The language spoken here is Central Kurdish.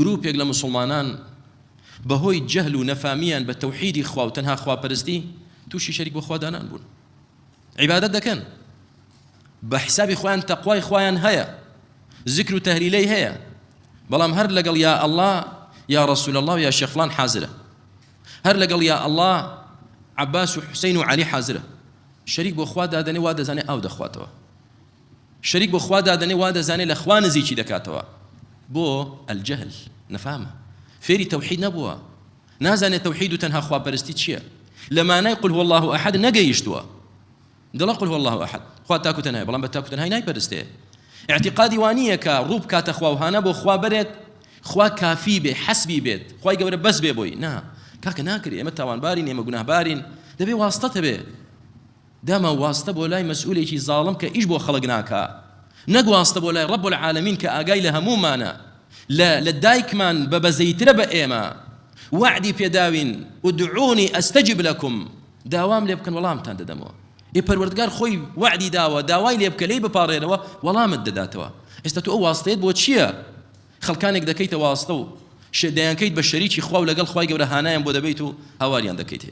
گروپێک لە مسلمانان بەهۆی جەهل و نەفامیان بە تەوحیدی خوا و تەنها خواپەرستی تووشی شەریک بۆ خوادانان بوون. عیبادەت دەکەن بە حسابی خۆیان تەقوای خۆیان هەیە، ذکر و تەهلیلەی هەیە، بەڵام هەر لەگەڵ یا ئەڵڵا یا ڕەسوول ئەڵڵا و یا شێخ فڵان حازرە، هەر لەگەڵ یا ئەڵڵا عەباس و حوسەین و عەلی حازرە. شەریک بۆ خوا دادەنێ وا دەزانێ ئاو دەخواتەوە، شەریک بۆ خوا دادەنێ وا دەزانێ لە خوا نزیکی دەکاتەوە. بۆ الجهل نەفامە، فێری تەوحید نەبووە، نازانێت تەوحید و تەنها خواپەرستی چییە، لە مانای قل هو الله ئەحەد نەگەیشتووە. دڵە قل هو الله ئەحەد، خوا تاکو تەنهایە، بەڵام بە تاکو تەنهایی نایپەرستێ. اعتقادی وانیە کە ڕوو بکاتە خوا و هانە بۆ خوا بەرێت، خوا کافی بێ، حەسبی بێت، خوای گەورە بەس بێ بۆی. نا کاکە ناکرێ، ئێمە تاوانبارین، ئێمە گوناهبارین، دەبێ واستەت هەبێ. داما واستە بۆ لای مەسئولێکی زاڵم کە ئیش بۆ خەڵک ناکا، نەک واستە بۆ لای ڕەب العالەمین کە ئاگای لە هەموومانە، لە دایکمان بە بەزەیترە بە ئێمە وعدی پێداوین ودعونی ئەستەجب لەکم، داوام لێ بکەن وەڵامتان دەدەمەوە. پەروەردگار خۆی وعدی داوە، داوای لێ بکە لێی بپاڕێنەوە وەڵامت دەداتەوە. ئێستا تۆ ئەو واستەیەت بۆ چییە؟ خەڵکانێک دەکەیتە واستە و دەیانکەیت بە شەریکی خوا و لەگەڵ خوای گەورە هانایان بۆ دەبیت و هاواریان دەکەیت.